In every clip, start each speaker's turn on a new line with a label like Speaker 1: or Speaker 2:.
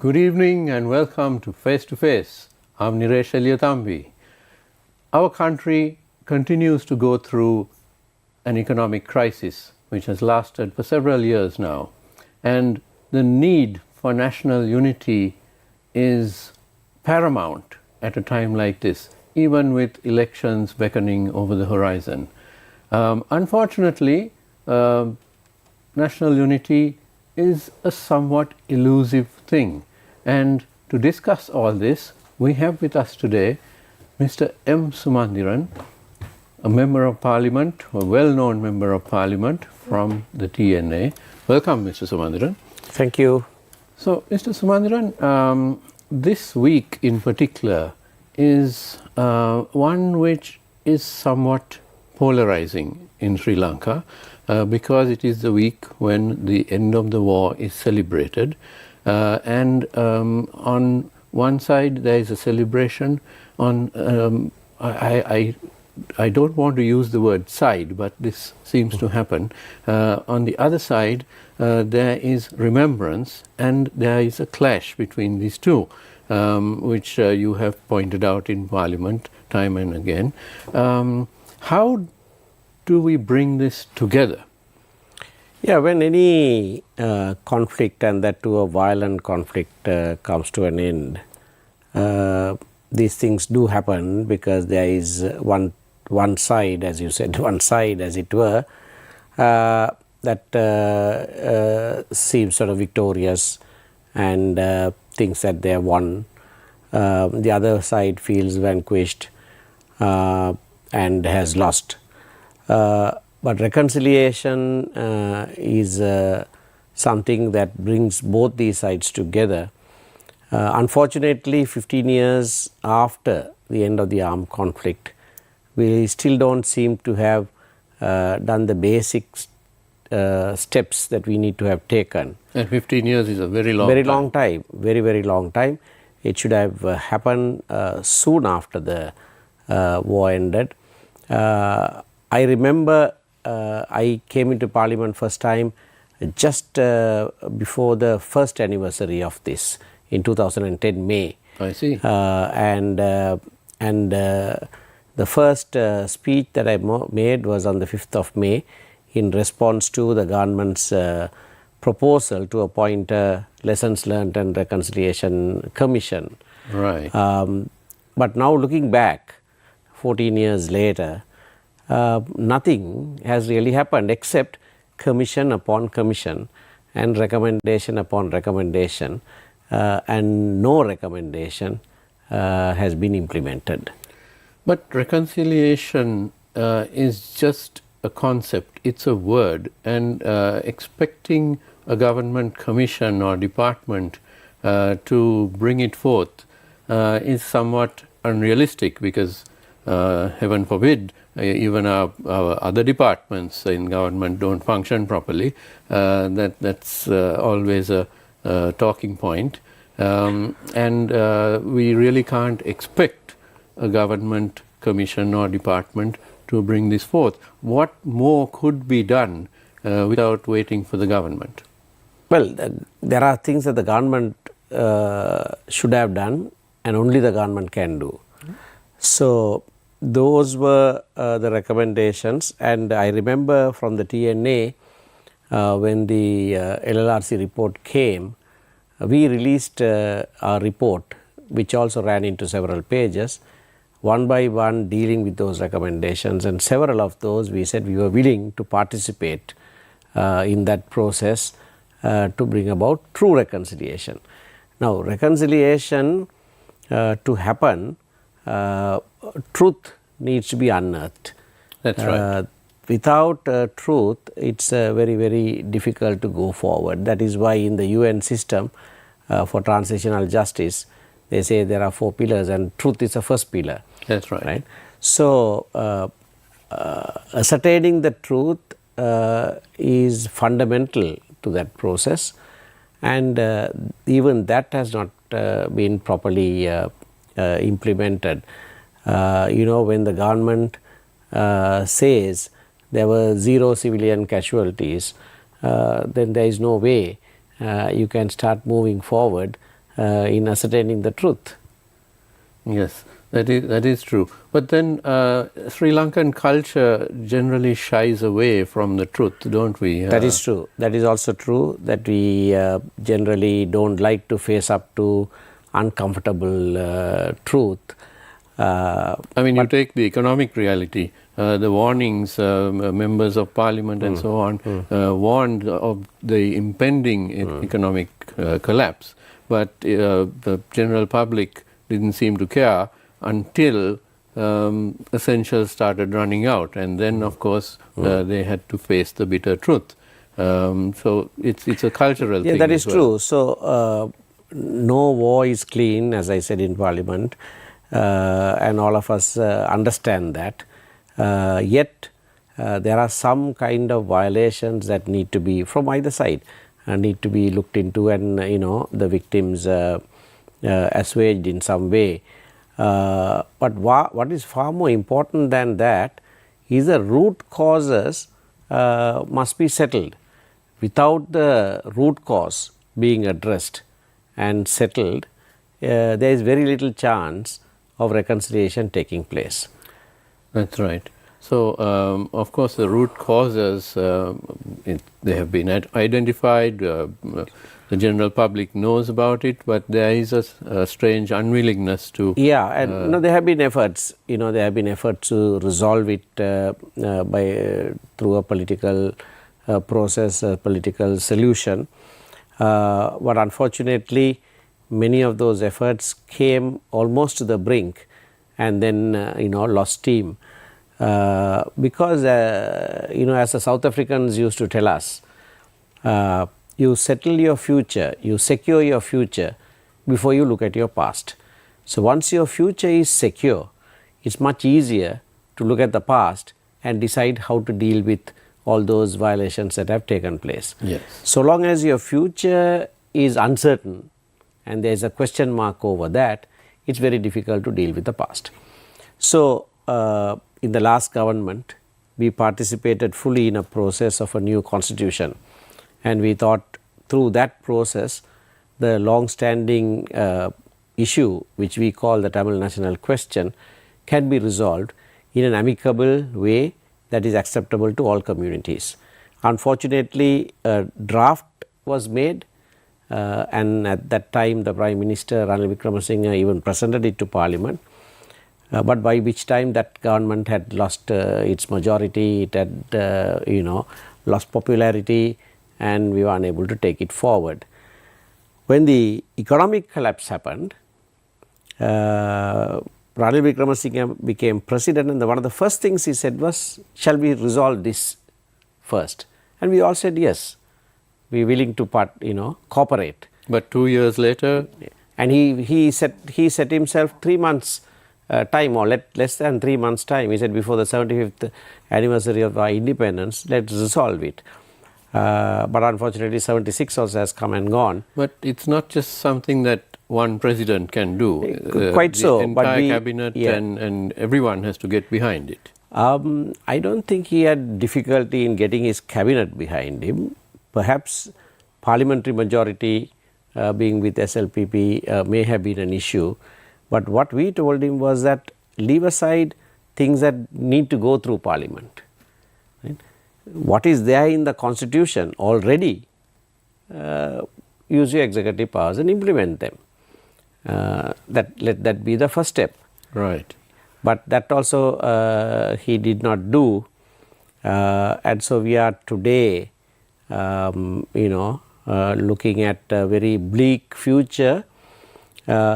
Speaker 1: Good evening and welcome to Face to Face. I'm Niresh Eliathambi. Our country continues to go through an economic crisis which has lasted for several years now, and the need for national unity is paramount at a time like this, even with elections beckoning over the horizon. Unfortunately, national unity is a somewhat elusive thing, and to discuss all this, we have with us today Mr. M. Sumanthiran, a Member of Parliament, a well-known Member of Parliament from the TNA. Welcome, Mr. Sumanthiran.
Speaker 2: Thank you.
Speaker 1: So, Mr. Sumanthiran, this week in particular is one which is somewhat polarizing in Sri Lanka because it is the week when the end of the war is celebrated. And on one side there is a celebration. On I don't want to use the word side, but this seems to happen. On the other side, there is remembrance, and there is a clash between these two, which you have pointed out in Parliament time and again. How do we bring this together?
Speaker 2: Yeah, when any conflict, and that too a violent conflict, comes to an end, these things do happen because there is one side, as you said, one side as it were, that seems sort of victorious and thinks that they have won. The other side feels vanquished and has lost. But reconciliation is something that brings both these sides together. Unfortunately, 15 years after the end of the armed conflict, we still don't seem to have done the basic steps that we need to have taken.
Speaker 1: And 15 years is a very long time.
Speaker 2: Very long time. It should have happened soon after the war ended. I remember I came into Parliament first time just before the first anniversary of this in 2010 May.
Speaker 1: I see.
Speaker 2: And the first speech that I made was on the 5th of May in response to the government's proposal to appoint a Lessons Learned and Reconciliation Commission.
Speaker 1: Right.
Speaker 2: But now looking back, 14 years later, nothing has really happened except commission upon commission and recommendation upon recommendation, and no recommendation has been implemented.
Speaker 1: But reconciliation is just a concept, it's a word, and expecting a government commission or department to bring it forth is somewhat unrealistic, because heaven forbid, even our other departments in government don't function properly. That's always a talking point, and we really can't expect a government commission or department to bring this forth. What more could be done without waiting for the government?
Speaker 2: Well, there are things that the government should have done, and only the government can do. So those were the recommendations, and I remember from the TNA when the LLRC report came, we released our report, which also ran into several pages, one by one dealing with those recommendations, and several of those we said we were willing to participate in that process to bring about true reconciliation. Now, reconciliation to happen, truth needs to be unearthed.
Speaker 1: That's right.
Speaker 2: Without truth, it's very difficult to go forward. That is why in the UN system for transitional justice, they say there are 4 pillars, and truth is the first pillar.
Speaker 1: That's right.
Speaker 2: So, ascertaining the truth is fundamental to that process, and even that has not been properly implemented. When the government says there were 0 civilian casualties, then there is no way you can start moving forward in ascertaining the truth.
Speaker 1: Yes, that is true. But then Sri Lankan culture generally shies away from the truth, don't we?
Speaker 2: That is true. That is also true, that we generally don't like to face up to uncomfortable truth.
Speaker 1: I mean, you take the economic reality, the warnings, members of parliament and so on warned of the impending economic collapse, but the general public didn't seem to care until essentials started running out, and then of course they had to face the bitter truth. So it's a cultural thing.
Speaker 2: Yeah, that is
Speaker 1: as well.
Speaker 2: true. So no war is clean, as I said in parliament, and all of us understand that. Yet there are some kind of violations that need to be, from either side, need to be looked into, and the victims assuaged in some way. But what is far more important than that is the root causes must be settled. Without the root cause being addressed and settled, there is very little chance of reconciliation taking place.
Speaker 1: That's right. So, of course, the root causes, they have been identified, the general public knows about it, but there is a strange unwillingness to...
Speaker 2: Yeah, and there have been efforts, there have been efforts to resolve it through a political process, a political solution. But unfortunately, many of those efforts came almost to the brink and then, lost steam. Because, as the South Africans used to tell us, you settle your future, you secure your future before you look at your past. So, once your future is secure, it's much easier to look at the past and decide how to deal with all those violations that have taken place.
Speaker 1: Yes.
Speaker 2: So long as your future is uncertain and there is a question mark over that, it's very difficult to deal with the past. So, in the last government, we participated fully in a process of a new constitution, and we thought through that process the long-standing issue which we call the Tamil national question can be resolved in an amicable way that is acceptable to all communities. Unfortunately, a draft was made and at that time the Prime Minister Ranil Wickremesinghe even presented it to Parliament. But by which time that government had lost its majority, it had lost popularity, and we were unable to take it forward. When the economic collapse happened, Ranil Wickremesinghe became president, and one of the first things he said was, shall we resolve this first? And we all said yes, we are willing to cooperate.
Speaker 1: But 2 years later?
Speaker 2: And he set himself 3 months time, or less than 3 months time. He said before the 75th anniversary of our independence, let's resolve it. But unfortunately 76 also has come and gone.
Speaker 1: But it's not just something that one president can do.
Speaker 2: Quite so.
Speaker 1: The entire cabinet and everyone has to get behind it.
Speaker 2: I don't think he had difficulty in getting his cabinet behind him. Perhaps parliamentary majority being with SLPP may have been an issue. But what we told him was that leave aside things that need to go through Parliament. Right? What is there in the Constitution already, use your executive powers and implement them. Let that be the first step.
Speaker 1: Right.
Speaker 2: But that also he did not do, and so we are today, looking at a very bleak future,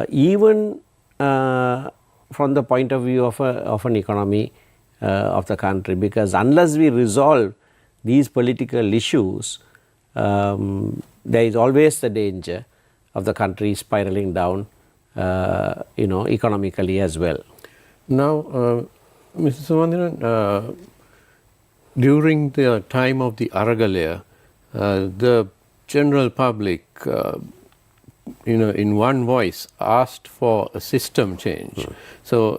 Speaker 2: even from the point of view of an economy of the country, because unless we resolve these political issues, there is always the danger of the country spiraling down, economically as well.
Speaker 1: Now, Mr. Sumanthiran, during the time of the Aragalaya, the general public, in one voice asked for a system change. So,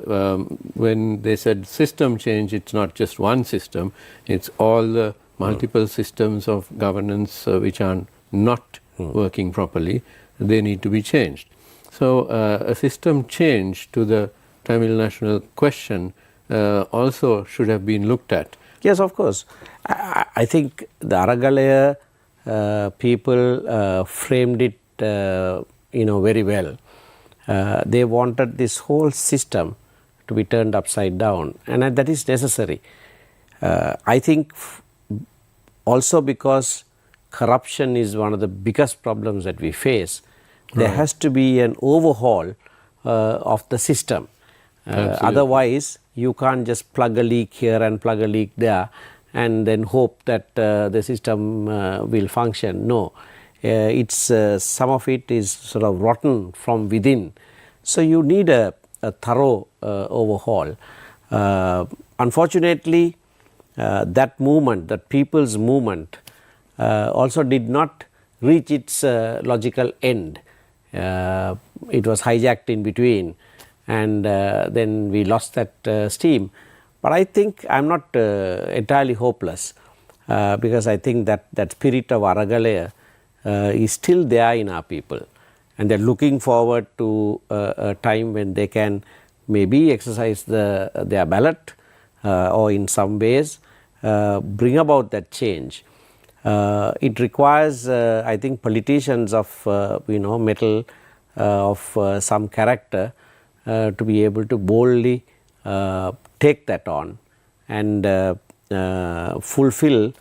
Speaker 1: when they said system change, it's not just one system, it's all the multiple systems of governance which are not working properly. they need to be changed. So a system change to the Tamil national question also should have been looked at.
Speaker 2: Yes, of course. I think the Aragalaya people framed it very well. They wanted this whole system to be turned upside down, and that is necessary. I think also because corruption is one of the biggest problems that we face, there has to be an overhaul of the system. Otherwise, you can't just plug a leak here and plug a leak there and then hope that the system will function. No, it's some of it is sort of rotten from within. So you need a thorough overhaul. Unfortunately, that movement, that people's movement, also did not reach its logical end. It was hijacked in between, and then we lost that steam. But I think I am not entirely hopeless, because I think that spirit of Aragalaya is still there in our people, and they are looking forward to a time when they can maybe exercise their ballot or in some ways bring about that change. It requires, I think, politicians of mettle, of some character, to be able to boldly take that on and fulfill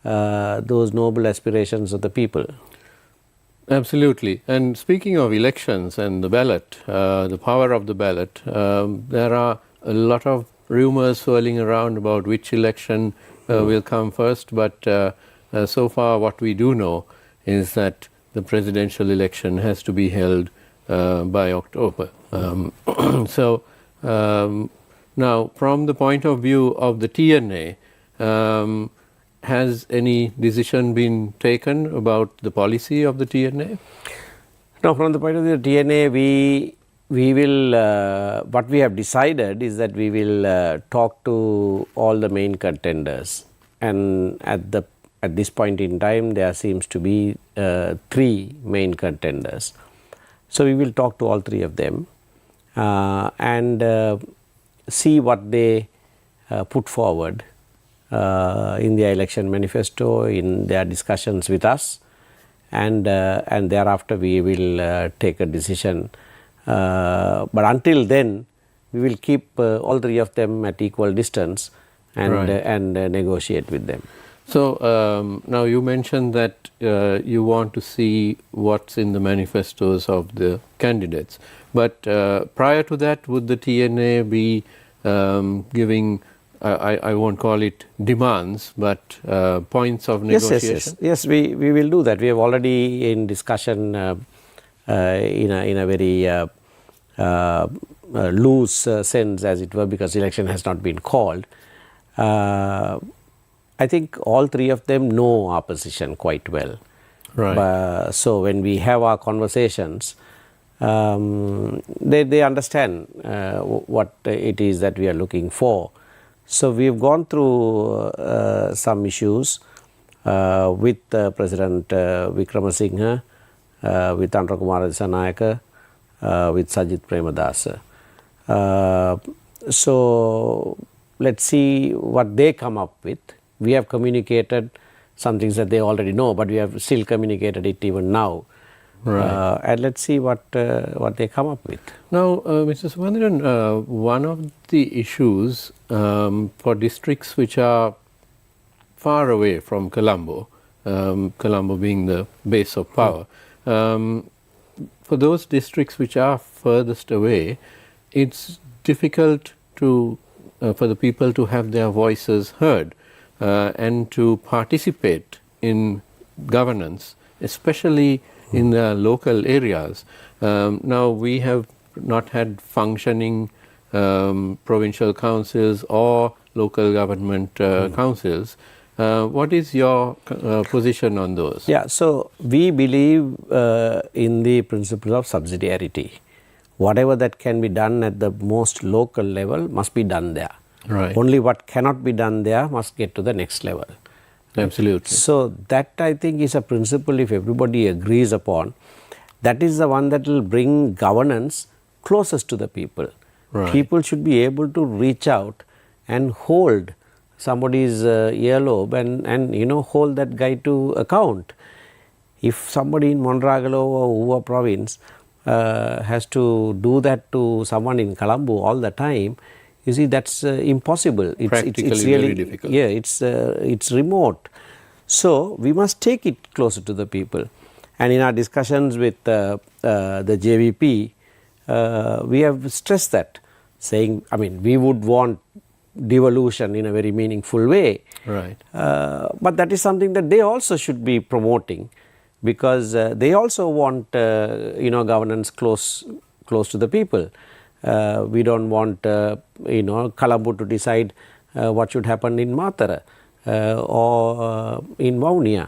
Speaker 2: those noble aspirations of the people.
Speaker 1: Absolutely. And speaking of elections and the ballot, the power of the ballot, there are a lot of rumors swirling around about which election will come first, but so far what we do know is that the presidential election has to be held by October. So now, from the point of view of the TNA, has any decision been taken about the policy of the TNA?
Speaker 2: No, from the point of view of the TNA, we will, what we have decided is that we will talk to all the main contenders, and at this point in time there seems to be 3 main contenders. So we will talk to all 3 of them and see what they put forward in their election manifesto, in their discussions with us, and thereafter we will take a decision. But until then, we will keep all 3 of them at equal distance and negotiate with them.
Speaker 1: So now you mentioned that you want to see what's in the manifestos of the candidates, but prior to that, would the TNA be giving, I won't call it demands, but points of negotiation?
Speaker 2: Yes, we will do that. We have already in discussion in a very loose sense, as it were, because election has not been called. I think all 3 of them know our position quite well.
Speaker 1: Right.
Speaker 2: So when we have our conversations, they understand what it is that we are looking for. So we have gone through some issues with President Wickramasinghe, with Andrakumara Disanayaka, with Sajith Premadasa. So let's see what they come up with. We have communicated some things that they already know, but we have still communicated it even now.
Speaker 1: Right.
Speaker 2: And let's see what they come up with.
Speaker 1: Now, Mr. Sumanthiran, one of the issues for districts which are far away from Colombo, Colombo being the base of power, for those districts which are furthest away, it's difficult to for the people to have their voices heard and to participate in governance, especially in the local areas. Now we have not had functioning provincial councils or local government councils. What is your position on those?
Speaker 2: Yeah, so we believe in the principle of subsidiarity. Whatever that can be done at the most local level must be done there.
Speaker 1: Right.
Speaker 2: Only what cannot be done there must get to the next level.
Speaker 1: Absolutely.
Speaker 2: So that, I think, is a principle if everybody agrees upon. that is the one that will bring governance closest to the people.
Speaker 1: Right.
Speaker 2: People should be able to reach out and hold somebody's earlobe and hold that guy to account. If somebody in Monragalo or Uva province has to do that to someone in Colombo all the time, you see, that's impossible.
Speaker 1: Practically
Speaker 2: it's really
Speaker 1: very difficult.
Speaker 2: Yeah, it's remote. So we must take it closer to the people. And in our discussions with the JVP, we have stressed that, saying, I mean, we would want devolution in a very meaningful way.
Speaker 1: Right.
Speaker 2: But that is something that they also should be promoting, because they also want governance close to the people. We don't want Colombo to decide what should happen in Matara or in Vaunia.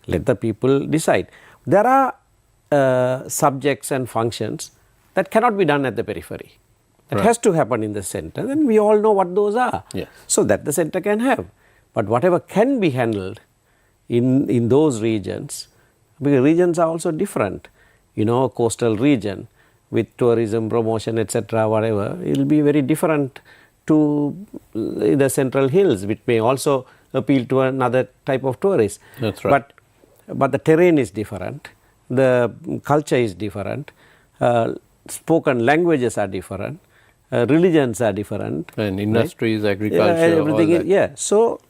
Speaker 2: Let the people decide. There are subjects and functions that cannot be done at the periphery. That
Speaker 1: Right.
Speaker 2: has to happen in the center, and we all know what those are.
Speaker 1: Yes.
Speaker 2: So that the center can have. But whatever can be handled in those regions, because regions are also different. Coastal region with tourism promotion, etc., whatever, it will be very different to the central hills, which may also appeal to another type of tourist.
Speaker 1: That's right.
Speaker 2: But the terrain is different, the culture is different, spoken languages are different, religions are different.
Speaker 1: And industries,
Speaker 2: right?
Speaker 1: agriculture,
Speaker 2: everything
Speaker 1: all that.
Speaker 2: Yeah. So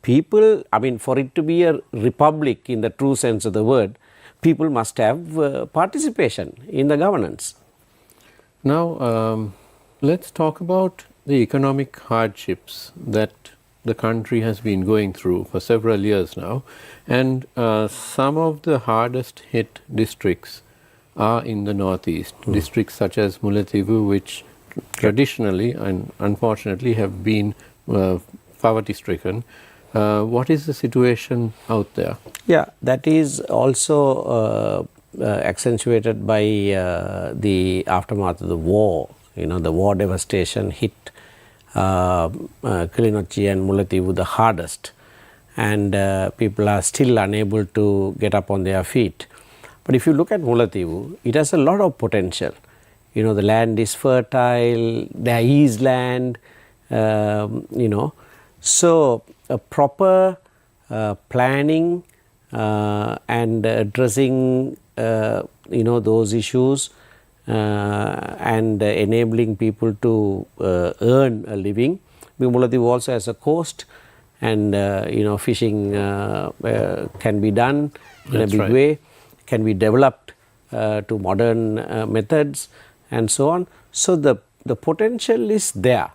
Speaker 2: people, I mean, for it to be a republic in the true sense of the word, people must have participation in the governance.
Speaker 1: Now, let's talk about the economic hardships that the country has been going through for several years now, and some of the hardest hit districts are in the northeast. Districts such as Mullaitivu, which traditionally and unfortunately have been poverty stricken. What is the situation out there?
Speaker 2: Yeah, that is also accentuated by the aftermath of the war. The war devastation hit Kilinochchi and Mullaitivu the hardest, and people are still unable to get up on their feet. But if you look at Mullaitivu, it has a lot of potential. The land is fertile, there is land, so a proper planning and addressing those issues and enabling people to earn a living. Mullaitivu also has a coast, and fishing can be done in a big way, can be developed to modern methods and so on. So the potential is there.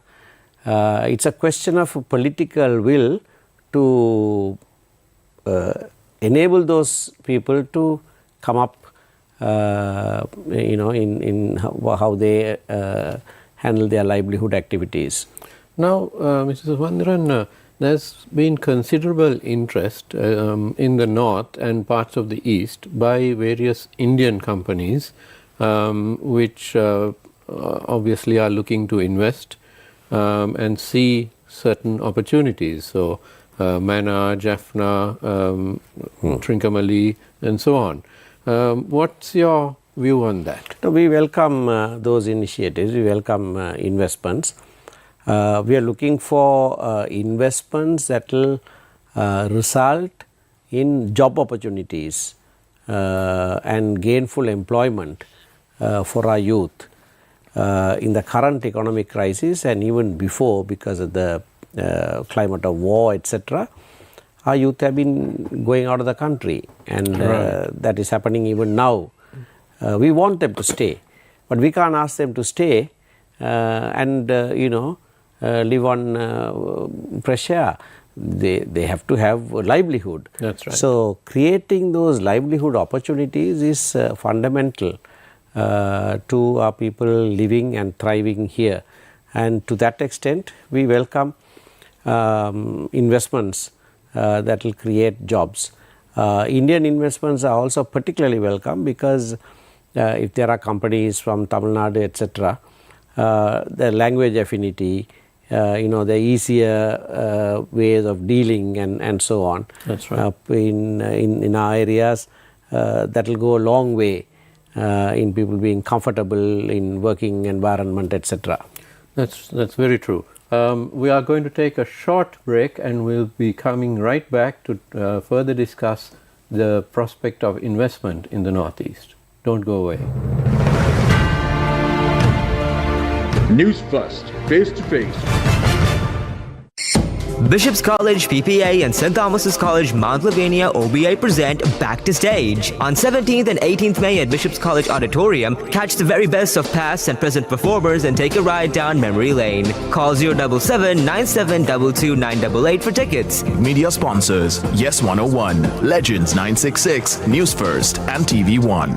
Speaker 2: It's a question of political will to enable those people to come up, in how they handle their livelihood activities.
Speaker 1: Now, Mr. Sumanthiran, there's been considerable interest in the north and parts of the east by various Indian companies, which obviously are looking to invest and see certain opportunities. So, Mana, Jaffna, Trincomalee, and so on. What's your view on that?
Speaker 2: So we welcome those initiatives, we welcome investments. We are looking for investments that will result in job opportunities and gainful employment for our youth. In the current economic crisis and even before, because of the climate of war, etc., our youth have been going out of the country, and that is happening even now. We want them to stay, but we can't ask them to stay and live on fresh air. They have to have a livelihood.
Speaker 1: That's right.
Speaker 2: So creating those livelihood opportunities is fundamental to our people living and thriving here, and to that extent we welcome investments that will create jobs. Indian investments are also particularly welcome, because if there are companies from Tamil Nadu, etc., the language affinity, the easier ways of dealing and so on.
Speaker 1: That's right.
Speaker 2: In our areas, that will go a long way in people being comfortable in working environment, etc.
Speaker 1: That's very true. We are going to take a short break and we'll be coming right back to further discuss the prospect of investment in the Northeast. Don't go away.
Speaker 3: Newsfirst, face to face.
Speaker 4: Bishop's College PPA and St. Thomas's College Mount Lavinia OBI present Back to Stage. On 17th and 18th May at Bishop's College Auditorium, catch the very best of past and present performers and take a ride down memory lane. Call 077 9722 988 for tickets.
Speaker 5: Media sponsors Yes 101, Legends 966, Newsfirst and TV1.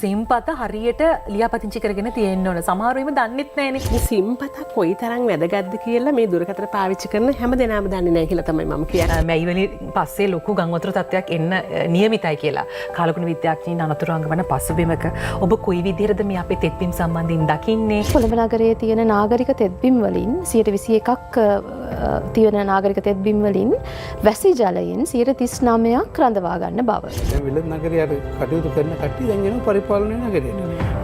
Speaker 6: සිම්පත හරියට ලියාපදිංචි කරගෙන තියෙන්න ඕන. සමහර වෙලාවෙම දන්නෙත් නැහනේ.
Speaker 7: මේ සිම්පත කොයිතරම් වැදගත්ද කියලා මේ දුරකථන පාවිච්චි කරන හැම දෙනාම දන්නේ නැහැ කියලා තමයි මම කියන්නේ.
Speaker 6: මැයි වලින් පස්සේ ලොකු ගංවතුර තත්ත්වයක් එන්න නියමිතයි කියලා. කාලකුණ විද්‍යාඥයින් අනතුරු අංගවන පසුබිමක ඔබ කොයි විදිහටද මේ අපේ තෙත්බිම් සම්බන්ධයෙන් දකින්නේ?
Speaker 8: කොළඹ නගරයේ තියෙන නාගරික තෙත්බිම් වලින් 21%ක් තියෙන නාගරික තෙත්බිම් වලින් වැසි ජලයෙන් 39%ක් රඳවා ගන්න බව.
Speaker 9: දැන් විලත් නගරයේ කටයුතු කරන කට්ටිය දැන් එනවා පරිපාලනය නගරයට.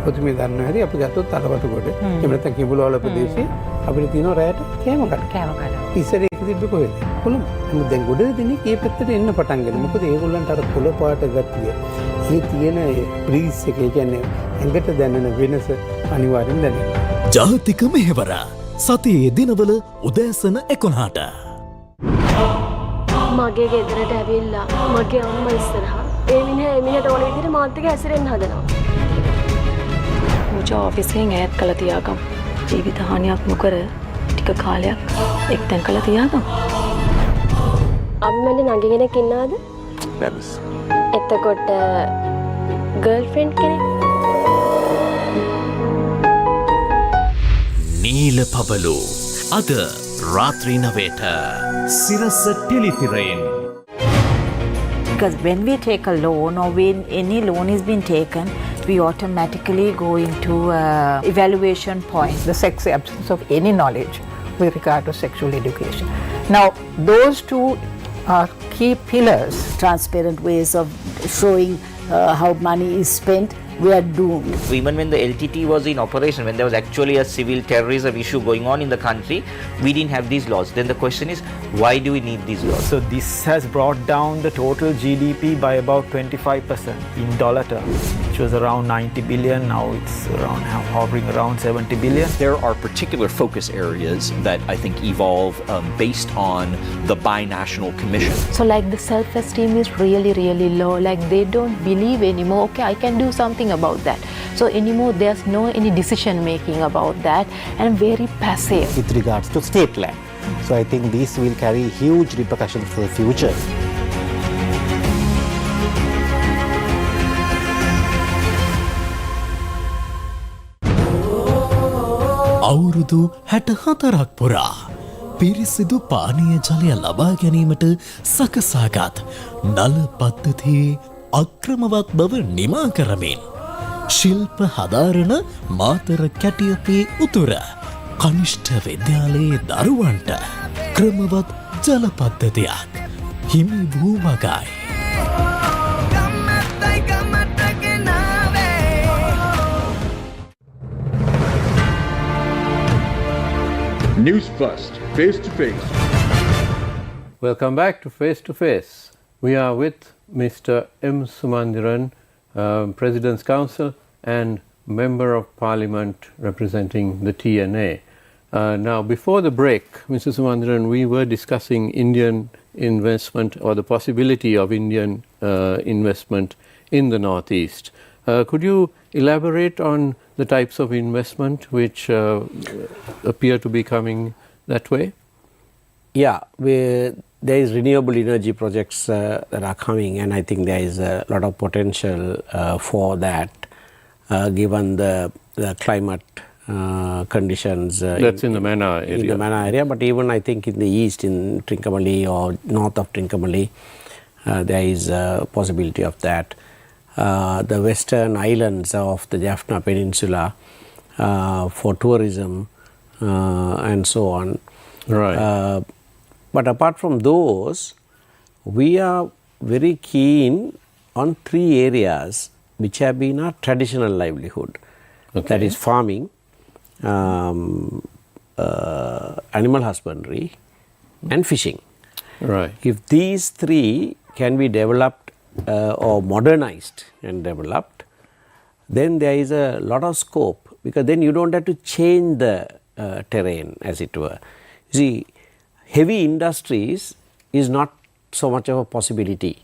Speaker 9: ඔතන මේ දන්නවා හැටි අපි ගත්තොත් අලවටුකොට එහෙම නැත්නම් කිඹුලවල ප්‍රදේශයේ අපිට තියෙනවා රැයට කෑම කඩ. ඉස්සර ඒක තිබ්බ කොහෙද? කොළඹ. නමුත් දැන් ගොඩ දෙනෙක් මේ පැත්තට එන්න පටන් ගන්නවා. මොකද ඒගොල්ලන්ට අර කොළ පාට ගතිය, මේ තියෙන බ්‍රීස් එක කියන්නේ ඇඟට දැනෙන වෙනස අනිවාර්යෙන් දැනෙනවා.
Speaker 10: ජාතික මෙහෙවර සතියේ දිනවල උදෑසන 11ට.
Speaker 8: මගේ ගෙදරට ඇවිල්ලා මගේ අම්මා ඉස්සරහා ඒ මිනිහට ඕන විදිහට මාත් එක්ක ඇසිරෙන්න හදනවා. මුචා ඔෆිස් එකෙන් ඈත් කළා තියාගමු. ජීවිත හානියක් නොකර ටික කාලයක් එක්තැන් කළා තියාගමු. අම්මට නංගි කෙනෙක් ඉන්නවද?
Speaker 5: Babs.
Speaker 8: එතකොට ගර්ල්ෆ්‍රෙන්ඩ් කෙනෙක්?
Speaker 10: නීල පබලු අද රාත්‍රී 9ට සිරස ටෙලිතිරයෙන්.
Speaker 11: Because when we take a loan or when any loan is being taken, we automatically go into evaluation point.
Speaker 12: The sex absence of any knowledge with regard to sexual education. Now, those two are key pillars.
Speaker 11: Transparent ways of showing how money is spent. We are doomed.
Speaker 13: Even when the LTT was in operation, when there was actually a civil terrorism issue going on in the country, we didn't have these laws. Then the question is, why do we need these laws?
Speaker 14: So this has brought down the total GDP by about 25% in dollar terms, which was around 90 billion. Now it's around hovering around 70 billion.
Speaker 5: There are particular focus areas that I think evolve based on the binational commission.
Speaker 8: So like the self-esteem is really, really low. Like they don't believe anymore, okay, I can do something about that. So anymore there's no any decision making about that and very passive.
Speaker 15: With regards to state land. So I think this will carry huge repercussions for the future.
Speaker 10: අවුරුදු 64ක් පුරා පිරිසිදු පානීය ජලය ලබා ගැනීමට සකසාගත් නල පද්ධතියේ අක්‍රමවත් බව නිමා කරමින් ශිල්ප හදාරන මාතර කැටියපේ උතුර කනිෂ්ඨ විද්‍යාලයේ දරුවන්ට ක්‍රමවත් ජල පද්ධතියක් හිමි වූ වගයි.
Speaker 3: Newsfirst, face to face.
Speaker 1: Welcome back to Face to Face. We are with Mr. M. Sumanthiran, President's Council and Member of Parliament representing the TNA. Now, before the break, Mr. Sumanthiran, we were discussing Indian investment or the possibility of Indian investment in the Northeast. Could you elaborate on the types of investment which appear to be coming that way?
Speaker 2: Yeah, there is renewable energy projects that are coming, and I think there is a lot of potential for that, given the climate conditions.
Speaker 1: That's in the Mana area.
Speaker 2: In the Mana area, but even I think in the east, in Trincomalee or north of Trincomalee, there is a possibility of that. The western islands of the Jaffna Peninsula for tourism and so on.
Speaker 1: Right.
Speaker 2: But apart from those, we are very keen on three areas which have been our traditional livelihood. That is farming, animal husbandry and fishing.
Speaker 1: Right.
Speaker 2: If these three can be developed or modernized and developed, then there is a lot of scope, because then you don't have to change the terrain, as it were. You see, heavy industries is not so much of a possibility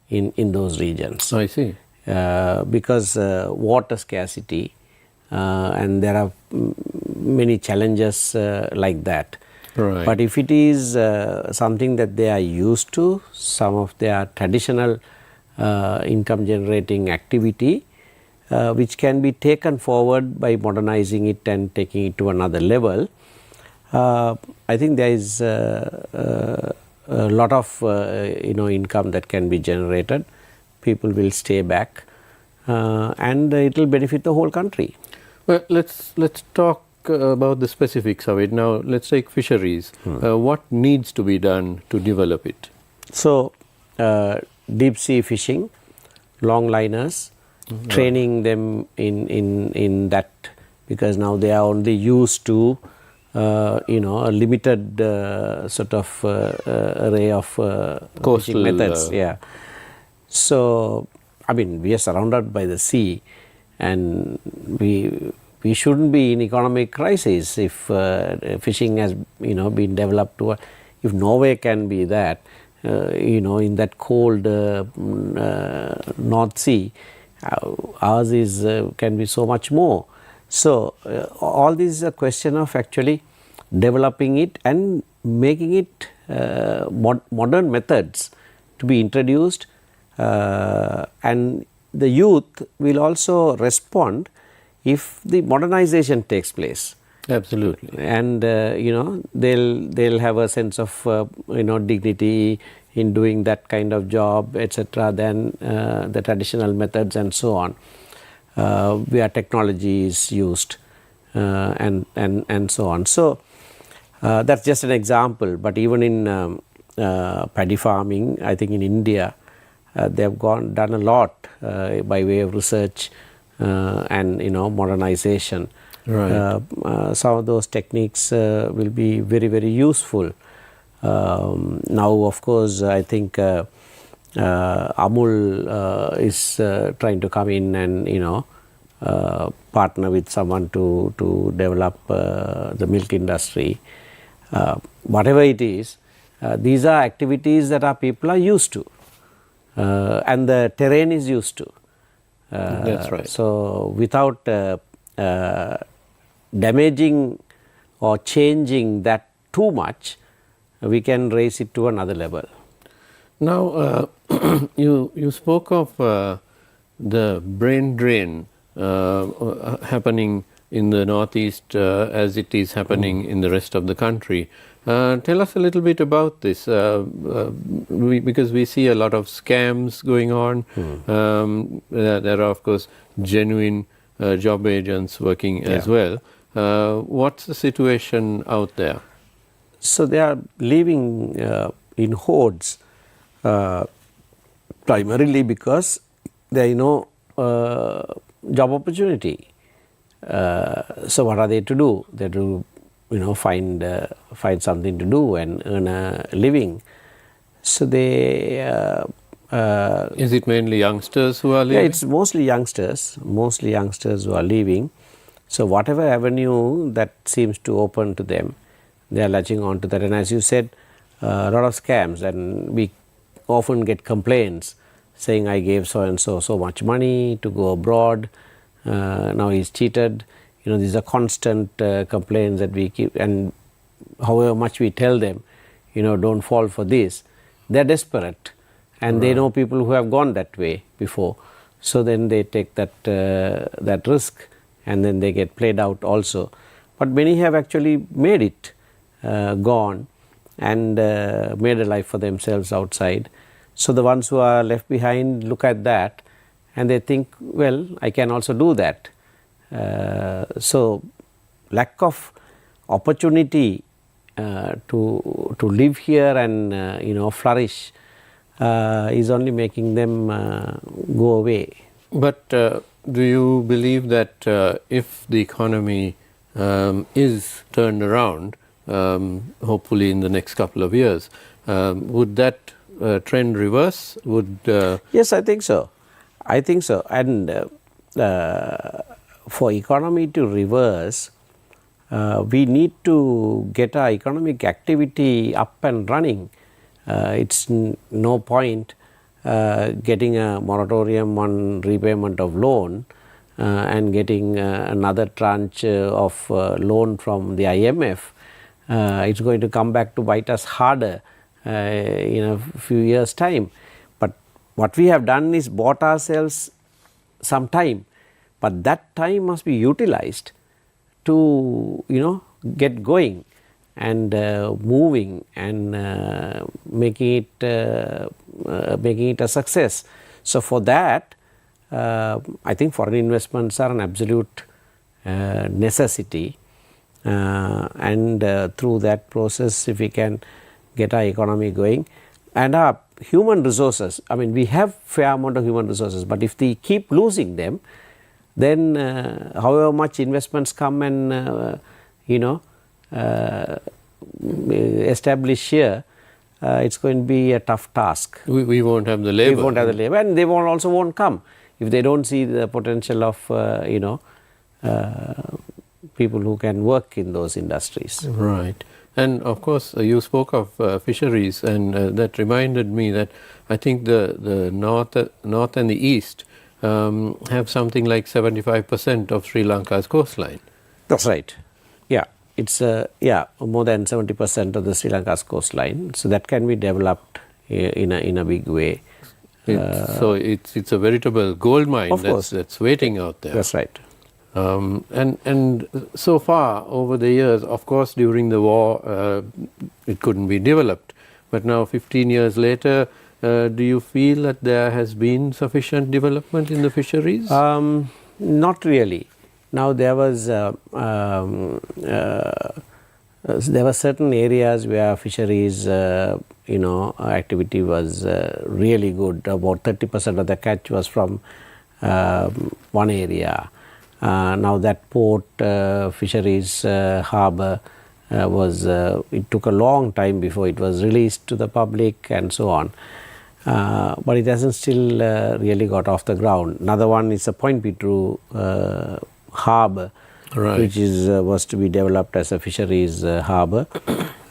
Speaker 2: in those regions.
Speaker 1: I see.
Speaker 2: Because water scarcity and there are many challenges like that.
Speaker 1: Right.
Speaker 2: But if it is something that they are used to, some of their traditional income generating activity, which can be taken forward by modernizing it and taking it to another level, I think there is a lot of income that can be generated. People will stay back, and it will benefit the whole country.
Speaker 1: Well, let's talk about the specifics of it. Now, let's take fisheries. What needs to be done to develop it?
Speaker 2: So, deep sea fishing, long liners, training them in that, because now they are only used to a limited sort of array of fishing methods. Yeah. So, I mean, we are surrounded by the sea, and we shouldn't be in economic crisis if fishing has been developed to if Norway can be that in that cold North Sea, ours is can be so much more. So all this is a question of actually developing it and making it modern methods to be introduced, and the youth will also respond if the modernization takes place.
Speaker 1: Absolutely.
Speaker 2: And they'll have a sense of dignity in doing that kind of job, etc., than the traditional methods and so on, where technology is used, and so on. So that's just an example. But even in paddy farming, I think in India they have done a lot by way of research and modernization.
Speaker 1: Right.
Speaker 2: Some of those techniques will be very, very useful. Now, of course, I think Amul is trying to come in and partner with someone to develop the milk industry. Whatever it is, these are activities that our people are used to, and the terrain is used to.
Speaker 1: That's right.
Speaker 2: So, without damaging or changing that too much, we can raise it to another level.
Speaker 1: Now, you spoke of the brain drain happening in the Northeast as it is happening in the rest of the country. Tell us a little bit about this, because we see a lot of scams going on. There are, of course, genuine job agents working as well. What's the situation out there?
Speaker 2: So they are living in hordes, primarily because there is no job opportunity. So what are they to do? They have to find something to do and earn a living. So they
Speaker 1: is it mainly youngsters who are leaving?
Speaker 2: Yeah, it's mostly youngsters who are leaving. So whatever avenue that seems to open to them, they are latching on to that. And as you said, a lot of scams, and we often get complaints saying, I gave so and so much money to go abroad, now he's cheated. These are constant complaints that we keep, and however much we tell them, don't fall for this, they're desperate, and they know people who have gone that way before. So then they take that risk, and then they get played out also. But many have actually made it, gone, and made a life for themselves outside. So the ones who are left behind look at that, and they think, well, I can also do that. So lack of opportunity to live here and flourish is only making them go away.
Speaker 1: But do you believe that if the economy is turned around, hopefully in the next couple of years, would that trend reverse?
Speaker 2: Yes, I think so. I think so. And for economy to reverse, we need to get our economic activity up and running. It's no point getting a moratorium on repayment of loan and getting another tranche of loan from the IMF. It's going to come back to bite us harder in a few years' time. But what we have done is bought ourselves some time, but that time must be utilized to get going and moving and making it a success. So for that, I think foreign investments are an absolute necessity, and through that process, if we can get our economy going and our human resources, I mean we have fair amount of human resources, but if we keep losing them, then however much investments come and establish here, it's going to be a tough task.
Speaker 1: We won't have the labor.
Speaker 2: We won't have the labor, and they also won't come if they don't see the potential of people who can work in those industries.
Speaker 1: Right. And of course, you spoke of fisheries, and that reminded me that I think the north and the east have something like 75% of Sri Lanka's coastline.
Speaker 2: That's right. Yeah, it's more than 70% of the Sri Lanka's coastline. So that can be developed in a big way.
Speaker 1: So it's a veritable gold mine that's waiting out there.
Speaker 2: That's right.
Speaker 1: And so far over the years, of course, during the war, it couldn't be developed. But now, 15 years later, do you feel that there has been sufficient development in the fisheries?
Speaker 2: Not really. Now there were certain areas where fisheries, activity was really good. About 30% of the catch was from one area. Now that port fisheries harbour it took a long time before it was released to the public and so on. But it hasn't still really got off the ground. Another one is a Point Pitru harbour,
Speaker 1: right,
Speaker 2: which was to be developed as a fisheries harbour.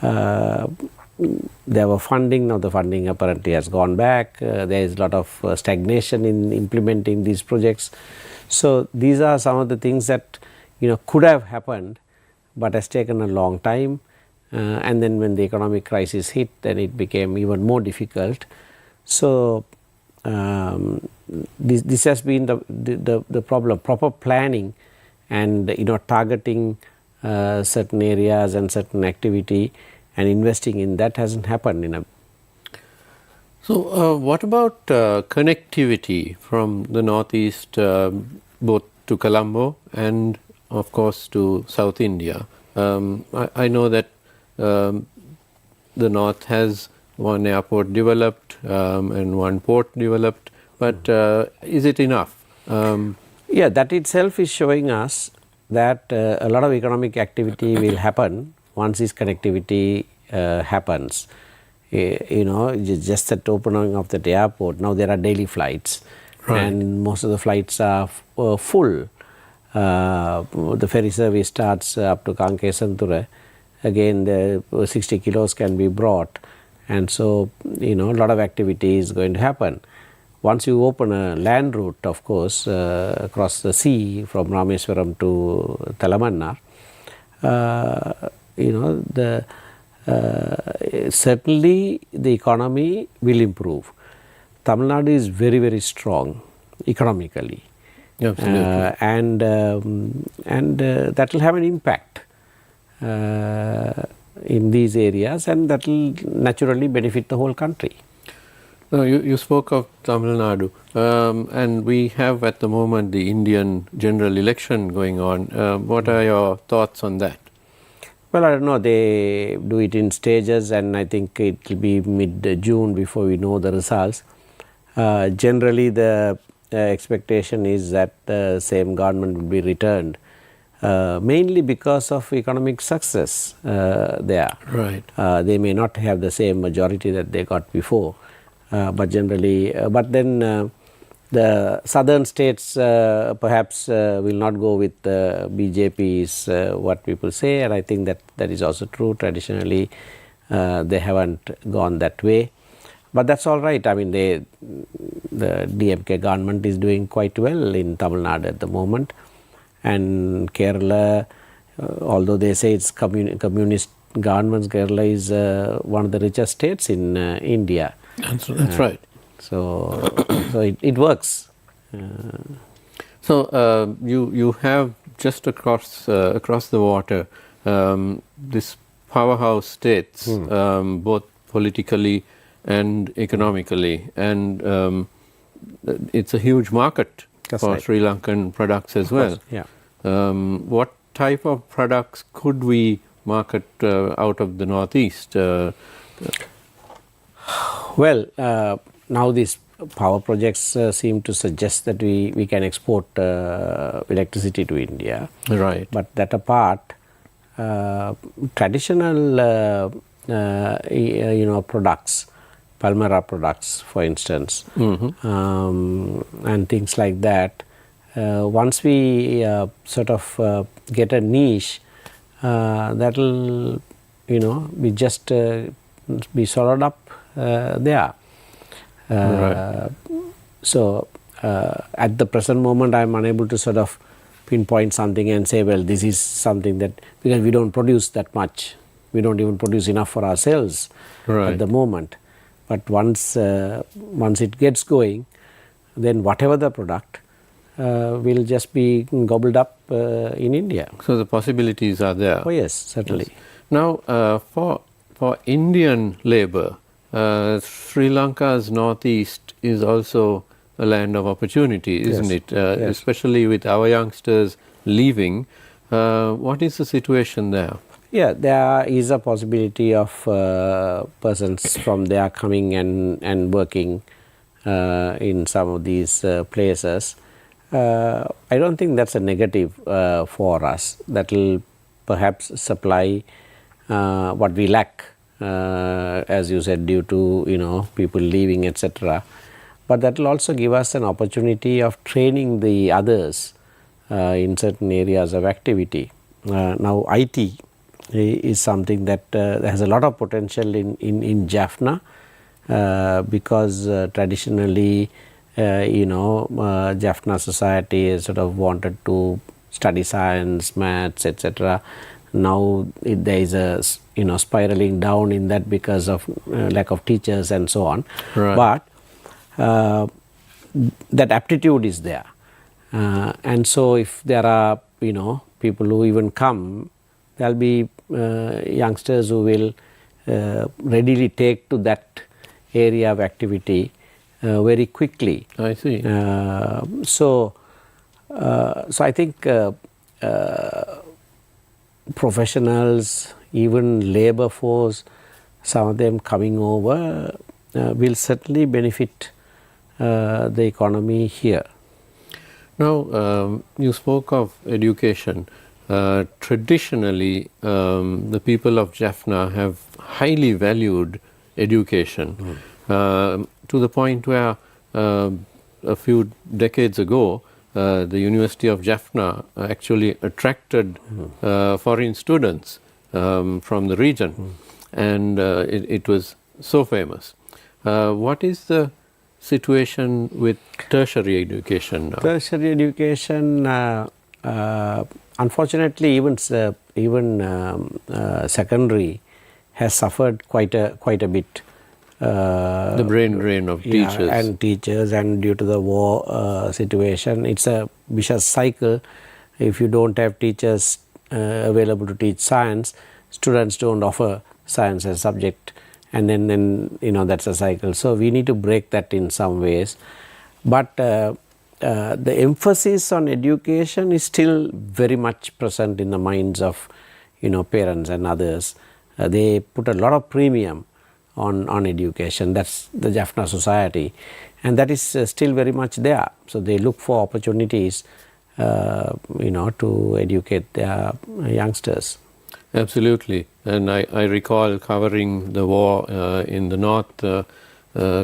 Speaker 2: There were funding. Now the funding apparently has gone back. There is a lot of stagnation in implementing these projects. So these are some of the things that could have happened, but has taken a long time. And then when the economic crisis hit, then it became even more difficult. So this has been the problem. Proper planning and targeting certain areas and certain activity and investing in that hasn't happened.
Speaker 1: So what about connectivity from the northeast, both to Colombo and of course to South India? I know that the north has one airport developed and one port developed, but is it enough?
Speaker 2: Yeah, that itself is showing us that a lot of economic activity will happen once this connectivity happens. Just that opening of that airport, now there are daily flights, right, and most of the flights are full. The ferry service starts up to Kanke Santura. Again, the 60 kilos can be brought, and so a lot of activity is going to happen. Once you open a land route, of course, across the sea from Rameswaram to Talamannar, certainly the economy will improve. Tamil Nadu is very, very strong economically.
Speaker 1: Absolutely.
Speaker 2: And that will have an impact in these areas, and that will naturally benefit the whole country.
Speaker 1: No, you spoke of Tamil Nadu, and we have at the moment the Indian general election going on. What are your thoughts on that?
Speaker 2: Well, I don't know. They do it in stages, and I think it will be mid-June before we know the results. Generally, the expectation is that the same government will be returned, mainly because of economic success there.
Speaker 1: Right.
Speaker 2: They may not have the same majority that they got before, but generally, but then the southern states perhaps will not go with BJP is what people say, and I think that is also true. Traditionally, they haven't gone that way. But that's all right. I mean, the DMK government is doing quite well in Tamil Nadu at the moment. And Kerala, although they say it's communist governments, Kerala is one of the richest states in India.
Speaker 1: That's right.
Speaker 2: So it works.
Speaker 1: So you have just across the water this powerhouse states, both politically and economically, and it's a huge market for Sri Lankan products as well.
Speaker 2: Yeah.
Speaker 1: What type of products could we market out of the Northeast?
Speaker 2: Well, now these power projects seem to suggest that we can export electricity to India.
Speaker 1: Right.
Speaker 2: But that apart, traditional products, Palmyra products, for instance, and things like that. Once we sort of get a niche, that will, be just be swallowed up there.
Speaker 1: Right.
Speaker 2: So at the present moment, I am unable to sort of pinpoint something and say, well, this is something that, because we don't produce that much. We don't even produce enough for ourselves at the moment. But once it gets going, then whatever the product will just be gobbled up in India.
Speaker 1: So the possibilities are there.
Speaker 2: Oh yes, certainly.
Speaker 1: Yes. Now, for Indian labor, Sri Lanka's Northeast is also a land of opportunity, isn't it?
Speaker 2: Yes.
Speaker 1: Especially with our youngsters leaving. What is the situation there?
Speaker 2: Yeah, there is a possibility of persons from there coming and working in some of these places. I don't think that's a negative for us. That will perhaps supply what we lack, as you said, due to people leaving, etc. But that will also give us an opportunity of training the others in certain areas of activity. Now, IT is something that has a lot of potential in Jaffna, because traditionally, Jaffna society has sort of wanted to study science, maths, etc. Now there is a spiraling down in that because of lack of teachers and so on.
Speaker 1: Right.
Speaker 2: But that aptitude is there, and so if there are people who even come, there will be youngsters who will readily take to that area of activity very quickly.
Speaker 1: I see.
Speaker 2: So I think professionals, even labor force, some of them coming over will certainly benefit the economy here.
Speaker 1: Now, you spoke of education. Traditionally, the people of Jaffna have highly valued education to the point where a few decades ago, the University of Jaffna actually attracted foreign students from the region, and it was so famous. What is the situation with tertiary education now?
Speaker 2: Tertiary education, unfortunately, even secondary has suffered quite a bit.
Speaker 1: The brain drain of teachers.
Speaker 2: And teachers, and due to the war situation, it's a vicious cycle. If you don't have teachers available to teach science, students don't offer science as a subject, and then that's a cycle. So we need to break that in some ways. But the emphasis on education is still very much present in the minds of parents and others. They put a lot of premium on education. That's the Jaffna society, and that is still very much there. So they look for opportunities, to educate their youngsters.
Speaker 1: Absolutely, and I recall covering the war in the north a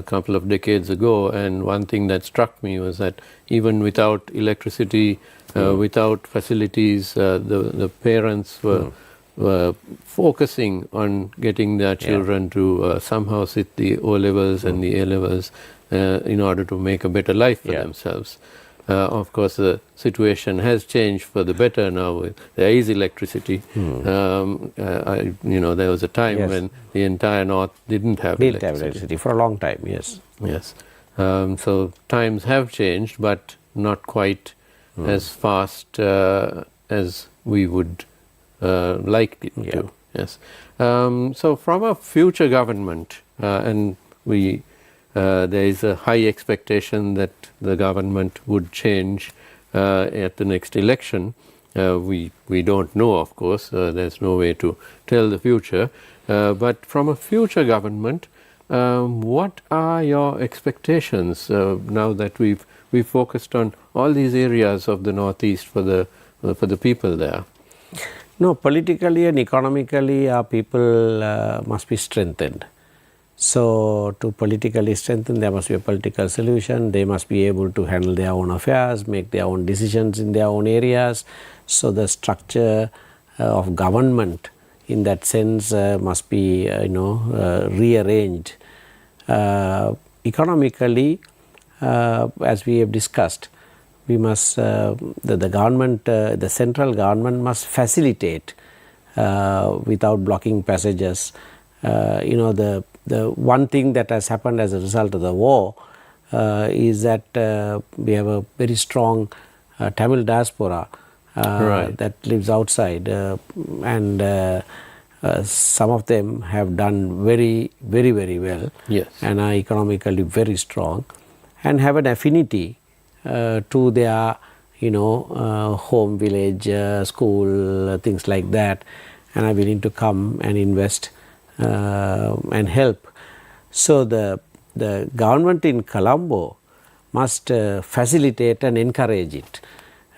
Speaker 1: couple of decades ago, and one thing that struck me was that even without electricity, without facilities, the parents were focusing on getting their children to somehow sit the O-levels and the A-levels in order to make a better life for themselves. Of course, the situation has changed for the better now. There is electricity. There was a time when the entire north didn't have electricity
Speaker 2: for a long time. Yes.
Speaker 1: So times have changed, but not quite as fast as we would like it to. Yes. So from a future government, and there is a high expectation that the government would change at the next election. We don't know, of course. There's no way to tell the future. But from a future government, what are your expectations now that we've focused on all these areas of the Northeast for the people there?
Speaker 2: No, politically and economically, our people must be strengthened. So to politically strengthen, there must be a political solution. They must be able to handle their own affairs, make their own decisions in their own areas. So the structure of government in that sense must be rearranged. Economically, as we have discussed, we must the government, the central government must facilitate without blocking passages. The one thing that has happened as a result of the war is that we have a very strong Tamil diaspora that lives outside, and some of them have done very, very, very well, and are economically very strong, and have an affinity to their home village, school, things like that, and are willing to come and invest and help. So the government in Colombo must facilitate and encourage it,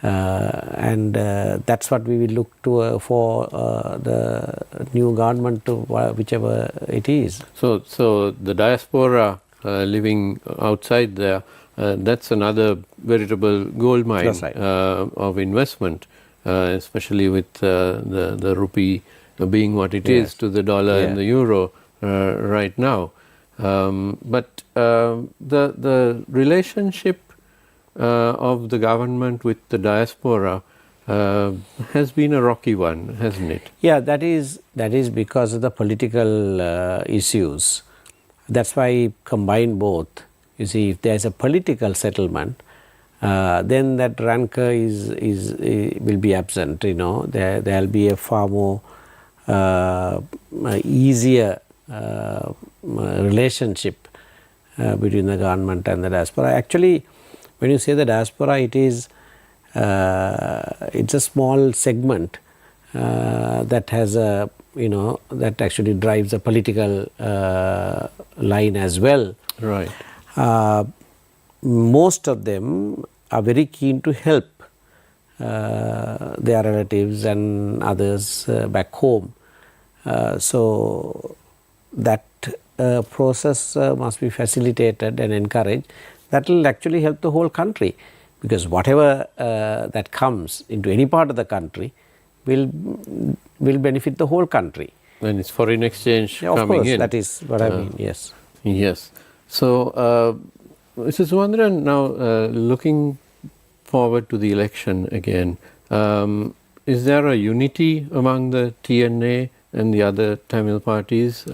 Speaker 2: and that's what we will look to for the new government, to whichever it is.
Speaker 1: So the diaspora living outside there, that's another veritable gold mine of investment, especially with the rupee being what it is to the dollar and the euro right now. But the relationship of the government with the diaspora has been a rocky one, hasn't it?
Speaker 2: Yeah, that is because of the political issues. That's why I combine both. You see, if there is a political settlement, then that rancor will be absent. There will be a far more easier relationship between the government and the diaspora. Actually, when you say the diaspora, it's a small segment that has that actually drives a political line as well.
Speaker 1: Right.
Speaker 2: Most of them are very keen to help their relatives and others back home. So that process must be facilitated and encouraged. That will actually help the whole country, because whatever that comes into any part of the country will benefit the whole country.
Speaker 1: And it's foreign exchange coming in.
Speaker 2: That is what I mean, yes.
Speaker 1: Yes. So, Mr. Sumanthiran, now looking forward to the election again, is there a unity among the TNA and the other Tamil parties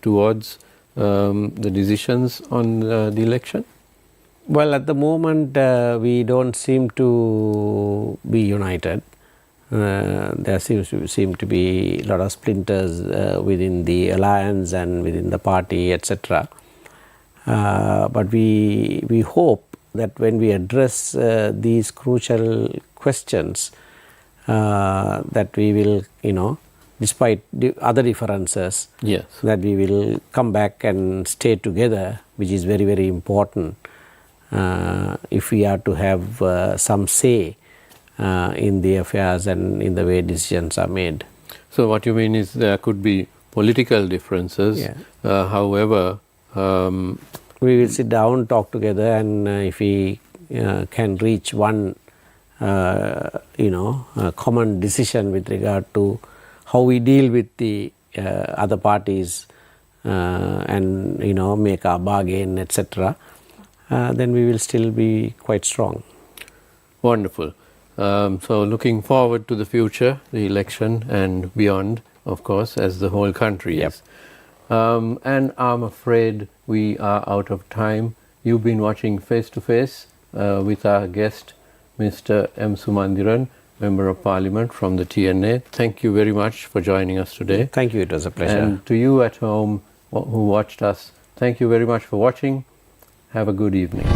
Speaker 1: towards the decisions on the election?
Speaker 2: Well, at the moment we don't seem to be united. There seem to be a lot of splinters within the alliance and within the party, etc. But we hope that when we address these crucial questions, that we will, despite the other differences, that we will come back and stay together, which is very, very important. if we are to have some say in the affairs and in the way decisions are made.
Speaker 1: So what you mean is there could be political differences, however...
Speaker 2: we will sit down, talk together, and if we can reach one common decision with regard to how we deal with the other parties and make our bargain, etc., then we will still be quite strong.
Speaker 1: Wonderful. So looking forward to the future, the election and beyond, of course, as the whole country is. And I'm afraid we are out of time. You've been watching Face to Face with our guest, Mr. M. Sumanthiran, Member of Parliament from the TNA. Thank you very much for joining us today.
Speaker 2: Thank you, it was a pleasure.
Speaker 1: And to you at home who watched us, thank you very much for watching. Have a good evening.